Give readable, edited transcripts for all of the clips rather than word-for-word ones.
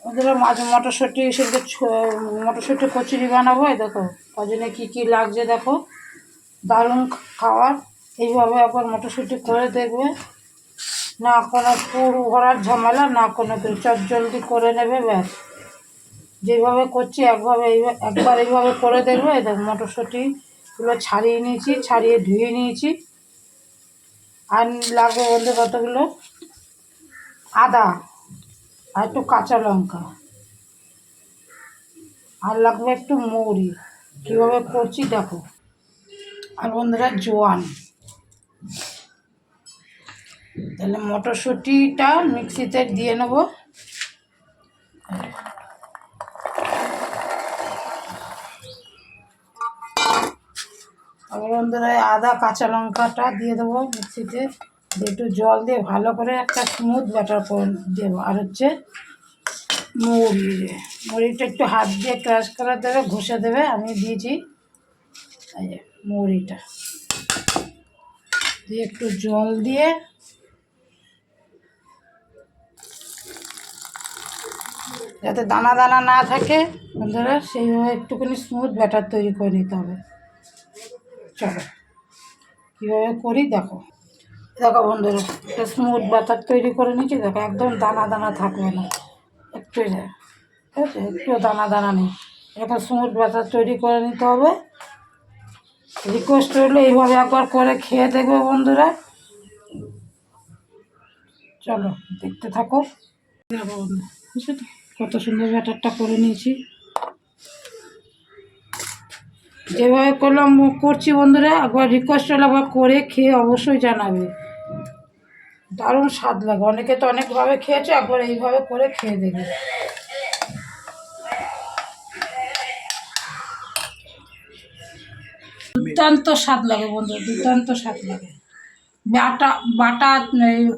ওদের মাছ মটরশুঁটি সেগুলো মটরশুঁটি কচুরি বানাবো। দেখো তার জন্য কী কী লাগছে দেখো, দারুণ খাবার। এইভাবে একবার মটরশুঁটি করে দেখবে, না কোনো পুর ভরার ঝামেলা, না কোনো কিছু, চটজলদি করে নেবে ব্যাস। যেভাবে করছি একবার এইভাবে করে দেখবে। দেখো মটরশুঁটিগুলো ছাড়িয়ে নিয়েছি, ছাড়িয়ে ধুয়ে নিয়েছি। আর লাগবে বলতে কতগুলো আদা আর একটু কাঁচা লঙ্কা, আর লাগবে একটু মৌরি। কীভাবে করছি দেখো। আর বন্ধুরা জোয়ান। তাহলে মটরশুঁটিটা মিক্সিতে দিয়ে নেব। আবার বন্ধুরা আদা কাঁচা লঙ্কাটা দিয়ে দেবো মিক্সিতে, একটু জল দিয়ে ভালো করে একটা স্মুথ ব্যাটার করে দেবো। আর হচ্ছে মুড়িটা একটু হাত দিয়ে ক্রাশ করে দেবে, ঘষে দেবে। আমি দিয়েছি এই যে মুড়িটা দিয়ে একটু জল দিয়ে যাতে দানা দানা না থাকে বন্ধুরা, সেইভাবে একটুখানি স্মুথ ব্যাটার তৈরি করে নিতে হবে। চলো কীভাবে করি দেখো। দেখো বন্ধুরা একটা স্মুথ ব্যাটার তৈরি করে নিচ্ছি। দেখো একদম দানা দানা থাকবে না, একটু ঠিক আছে, একটু দানা দানা নেই, এরকম স্মুথ ব্যাটার তৈরি করে নিতে হবে। রিকোয়েস্ট করলে এইভাবে একবার করে খেয়ে দেখবে বন্ধুরা। চলো দেখতে থাকো। দেখো বন্ধু বুঝছো তো কত সুন্দর ব্যাটারটা করে নিয়েছি। যেভাবে করলাম করছি বন্ধুরা, একবার রিকোয়েস্ট হলে একবার করে খেয়ে অবশ্যই জানাবে। দারুণ স্বাদ লাগে। অনেকে তো অনেকভাবে খেয়েছে, একবার এইভাবে করে খেয়ে দেবে। দুর্দান্ত স্বাদ লাগে বন্ধুরা, দুর্দান্ত স্বাদ লাগে। বাটা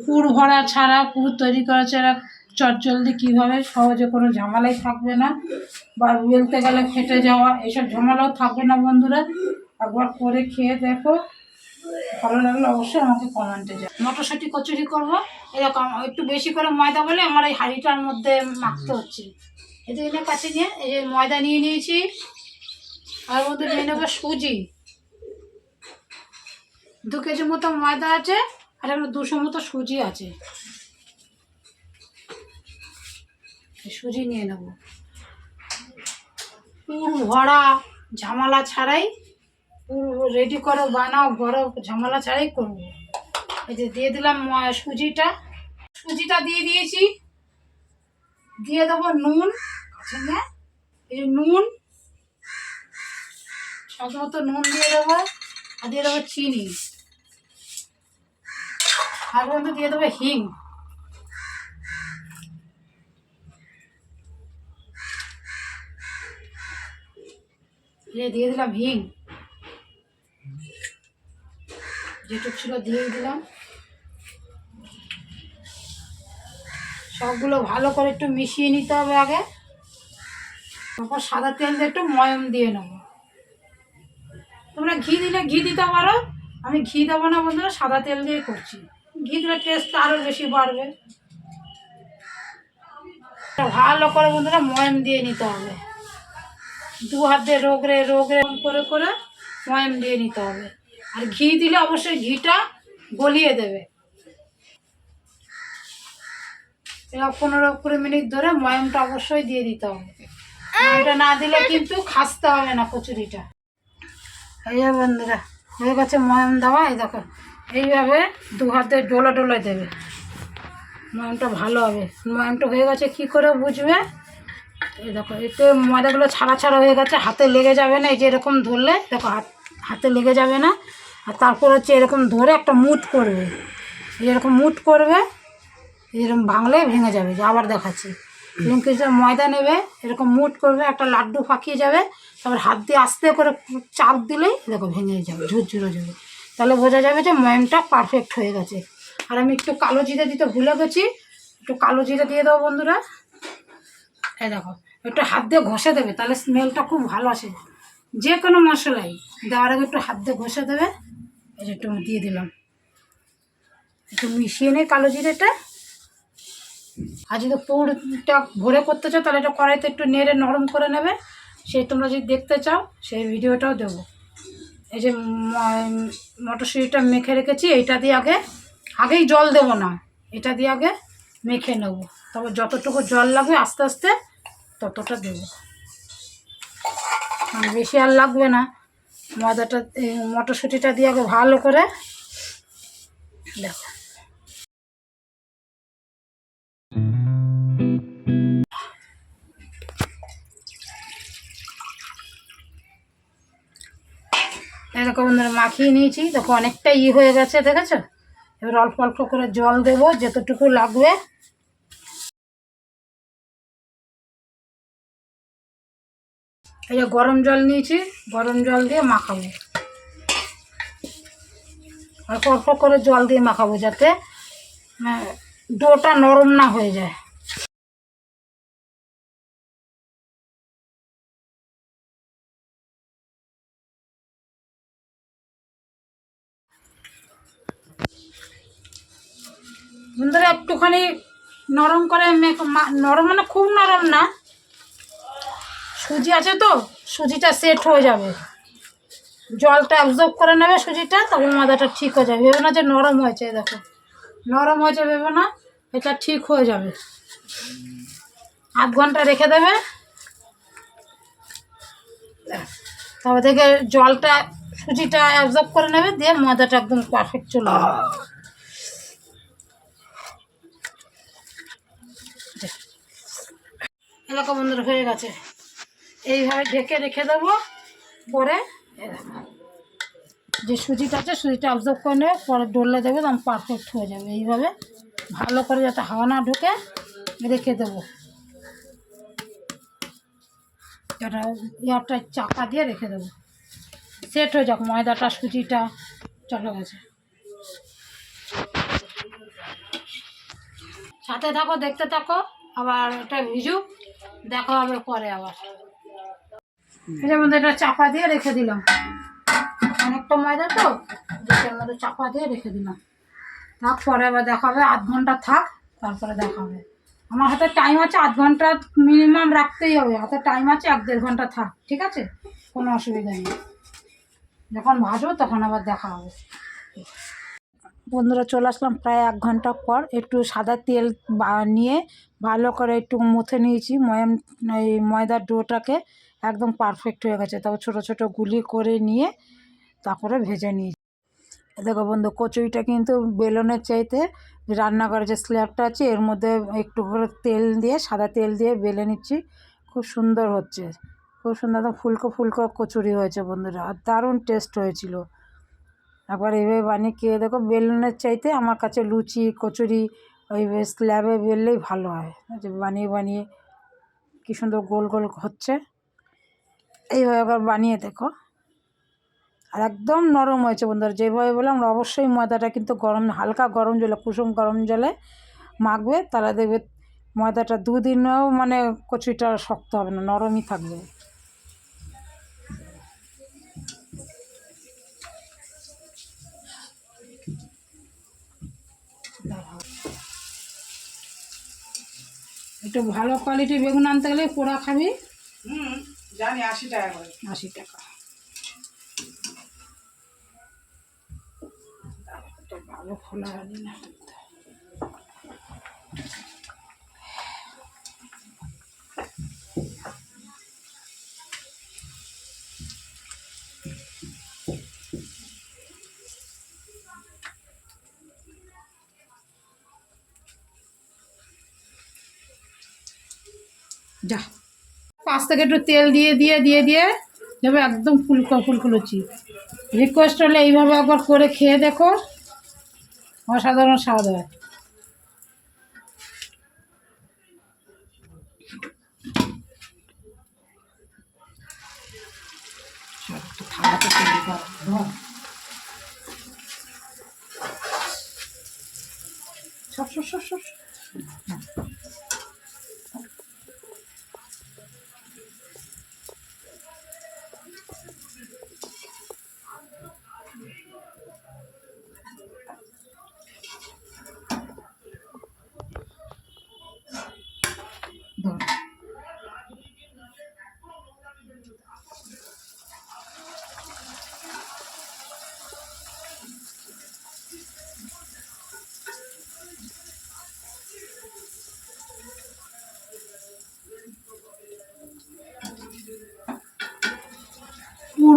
পুর ভরা ছাড়া, পুর তৈরি করা ছাড়া চটজলদি কীভাবে সহজে কোনো ঝামেলাই থাকবে না, বা বেলতে গেলে ফেটে যাওয়া এইসব ঝামেলাও থাকবে না বন্ধুরা। একবার করে খেয়ে দেখো, ভালো লাগলে অবশ্যই আমাকে কমেন্টে যাও। মটরশুঁটি কচুরি করবো এরকম একটু বেশি করে ময়দা বলে আমার এই হাঁড়িটার মধ্যে মাখতে হচ্ছে। এদিকে কাছে নিয়ে এই যে ময়দা নিয়ে নিয়েছি, আর মধ্যে নিয়ে নেবো সুজি। 2 কেজি মতো ময়দা আছে, আর এখানে 200 মতো সুজি আছে। সুজি নিয়ে নেব, পুর ভরা ঝামেলা ছাড়াই, পুর রেডি করো বানাও বড় ঝামেলা ছাড়াই করবো। এই যে দিয়ে দিলাম সুজিটা দিয়ে দিয়েছি। দিয়ে দেবো নুন, এই নুন স্বাদ মতো নুন দিয়ে দেবো। আর দিয়ে দেবো চিনি, আর মধ্যে দিয়ে দেবো হিং। দিয়ে দিলাম হিং, যেটুক ছিল দিয়ে দিলাম। সবগুলো ভালো করে একটু মিশিয়ে নিতে হবে আগে। তারপর সাদা তেল দিয়ে একটু ময়ম দিয়ে নেবো। তোমরা ঘি দিলে ঘি দিতে পারো, আমি ঘি দেবো না বন্ধুরা, সাদা তেল দিয়ে করছি। ঘি দিলে টেস্টটা আরও বেশি বাড়বে। ভালো করে বন্ধুরা ময়ম দিয়ে নিতে হবে। 2 হাত দিয়ে রোগড়ে করে করে ময়ম দিয়ে নিতে হবে। আর ঘি দিলে অবশ্যই ঘিটা গলিয়ে দেবে। এবার 15-20 মিনিট ধরে ময়মটা অবশ্যই দিয়ে দিতে হবে। ময়মটা না দিলে কিন্তু খাসতে হবে না কচুরিটা। এই যে বন্ধুরা হয়ে গেছে ময়ম দেওয়া। এই দেখো এইভাবে 2 হাতে ডোলে দেবে, ময়মটা ভালো হবে। ময়মটা হয়ে গেছে কী করে বুঝবে? এই দেখো এতে ময়দাগুলো ছাড়া হয়ে গেছে, হাতে লেগে যাবে না। এই যে এরকম ধরলে দেখো হাতে লেগে যাবে না। আর তারপর হচ্ছে এরকম ধরে একটা মুঠ করবে, এরকম মুঠ করবে, এরকম ভাঙলে ভেঙে যাবে। যে আবার দেখাচ্ছি, এরকম কিছু ময়দা নেবে, এরকম মুঠ করবে, একটা লাড্ডু ফাঁকিয়ে যাবে। তারপর হাত দিয়ে আস্তে করে চাপ দিলেই দেখো ভেঙে যাবে, ঝুরঝুরে যাবে। তাহলে বোঝা যাবে যে ময়মটা পারফেক্ট হয়ে গেছে। আর আমি একটু কালো জিরে দিতে ভুলে গেছি, একটু কালো জিরে দিয়ে দেবো বন্ধুরা। এই দেখো একটু হাত দিয়ে ঘষে দেবে, তাহলে স্মেলটা খুব ভালো আসে। যে কোনো মশলাই দেওয়ার আগে একটু হাত দিয়ে ঘষে দেবে। এই একটু দিয়ে দিলাম, একটু মিশিয়ে নেই কালো জিরেটা। আর যদি পুরটা ভরে করতে চাও তাহলে এটা কড়াইতে একটু নেড়ে নরম করে নেবে। সেই তোমরা যদি দেখতে চাও সেই ভিডিওটাও দেবো। এই যে মটরশুঁটিটা মেখে রেখেছি, এইটা দিয়ে আগেই জল দেবো না, এটা দিয়ে আগে মেখে নেবো, তবে যতটুকু জল লাগবে আস্তে আস্তে ততটা দেবো, মানে বেশি আর লাগবে না। ময়দাটা মটরশুঁটিটা দিয়ে আগে ভালো করে দেখো। এরকম মাখিয়ে নিয়েছি, দেখো অনেকটা হয়ে গেছে, দেখেছো? এবার অল্প অল্প করে জল দেবো যতটুকু লাগবে। এই যে গরম জল নিয়েছি, গরম জল দিয়ে মাখাবো, অল্প অল্প করে জল দিয়ে মাখাবো যাতে ডোটা নরম না হয়ে যায়। বন্ধুরা একটুখানি নরম করে নরম মানে খুব নরম না, সুজি আছে তো সুজিটা সেট হয়ে যাবে, জলটা অ্যাবজর্ব করে নেবে সুজিটা, তখন ময়দাটা ঠিক হয়ে যাবে। ভেবে না যে নরম হয়েছে, দেখো নরম হয়েছে, ভেবে না, এটা ঠিক হয়ে যাবে। আধ ঘন্টা রেখে দেবে, তবে থেকে জলটা সুজিটা অ্যাবজর্ব করে নেবে, দিয়ে ময়দাটা একদম পারফেক্ট চলে যাবে। এলাকা বন্ধুরা হয়ে গেছে, এইভাবে ঢেকে রেখে দেবো। পরে যে সুজিটা আছে সুজিটা অবজার্ভ করে নেবে, পরে ডলে দেবে, তখন পারফেক্ট হয়ে যাবে। এইভাবে ভালো করে যাতে হাওয়া না ঢুকে রেখে দেবো, এটা ইয়ারটা চাপা দিয়ে রেখে দেবো, সেট হয়ে যাক ময়দাটা সুজিটা চলে গেছে। সাথে থাকো, দেখতে থাকো, আবার এটা ভিজুক, দেখা হবে পরে আবার। এর মধ্যে এটা চাপা দিয়ে রেখে দিলাম, অনেকটা ময়দা তো এর মধ্যে চাপা দিয়ে রেখে দিলাম। তারপরে আবার দেখাবে, আধ ঘন্টা থাক, তারপরে দেখাবে। আমার হাতে টাইম আছে, আধ ঘন্টা মিনিমাম রাখতেই হবে, হাতে টাইম আছে, 1-1.5 ঘন্টা থাক, ঠিক আছে, কোনো অসুবিধা নেই। যখন ভাজবো তখন আবার দেখা হবে। বন্ধুরা চলে আসলাম প্রায় 1 ঘন্টা পর, একটু সাদা তেল নিয়ে ভালো করে একটু মুথে নিয়েছি এই ময়দার ডোটাকে, একদম পারফেক্ট হয়ে গেছে। তারপর ছোটো ছোটো গুলি করে নিয়ে তারপরে ভেজে নিয়েছি। দেখো বন্ধু, কচুরিটা কিন্তু বেলনের চাইতে রান্নাঘরে যে স্ল্যাবটা আছে এর মধ্যে একটু করে তেল দিয়ে, সাদা তেল দিয়ে বেলে নিচ্ছি, খুব সুন্দর হচ্ছে, খুব সুন্দর, একদম ফুলকো ফুলকো কচুরি হয়েছে বন্ধুরা, আর দারুণ টেস্ট হয়েছিল। একবার এইভাবে বানিয়ে খেয়ে দেখো, বেলনের চাইতে আমার কাছে লুচি কচুরি ওই স্ল্যাবে বেললেই ভালো হয়। বানিয়ে বানিয়ে কী সুন্দর গোল গোল হচ্ছে, এইভাবে একবার বানিয়ে দেখো, আর একদম নরম হয়েছে বন্ধুরা। যেভাবে বললাম অবশ্যই ময়দাটা কিন্তু গরম, হালকা গরম জলে, কুসুম গরম জলে মাখবে, তাহলে দেখবে ময়দাটা দুদিনেও মানে কচুরিটা শক্ত হবে না, নরমই থাকবে। একটু ভালো কোয়ালিটির বেগুন আনতে গেলে পোড়া খাবি, জানি 80 টাকা করে, 80 টাকা। ভালো খোলা হয়নি না, যা 5 থেকে একটু তেল দিয়ে দিয়ে দিয়ে দিয়ে যাবে, একদম ফুলকো ফুলকো লুচি। রিকোয়েস্ট হলে এইভাবে একবার করে খেয়ে দেখো, অসাধারণ স্বাদ হয়। থালাতে তৈরি করা সব সব সব সব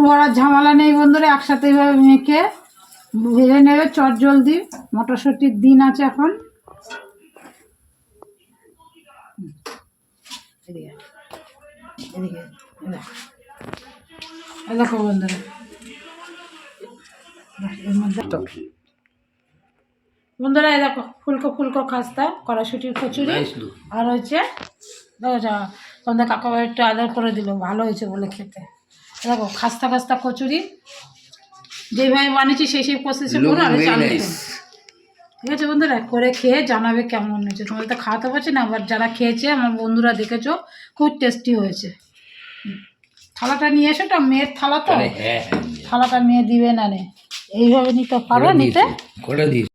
পুর ভরার ঝামেলা নেই বন্ধুরা, একসাথে এইভাবে মেখে ভেজে নেবে চট জলদি। মটরশুঁটির দিন আছে এখন। এদিকে এদিকে দেখো বন্ধুরা, এর মধ্যে বন্ধুরা এই দেখো ফুলকো ফুলকো খাস্তা কড়াইশুঁটির কচুরি। আর হচ্ছে দেখো যা তোমাদের কাকাবাবু একটু আদর করে দিল, ভালো হয়েছে বলে খেতে। দেখো খাস্তা খাস্তা কচুরি যেইভাবে বানিয়েছি সেই প্রসেসে করো আর চালু করো। ঠিক আছে বন্ধুরা, করে খেয়ে জানাবে কেমন হয়েছে। তোমাদের তো খাওয়াতে পারছি না, আবার যারা খেয়েছে আমার বন্ধুরা দেখেছো খুব টেস্টি হয়েছে। থালাটা নিয়ে এসো, তো মেয়ের থালা তো, থালাটা মেয়ে দিবে না নে, এইভাবে নিতে পারো নিতে।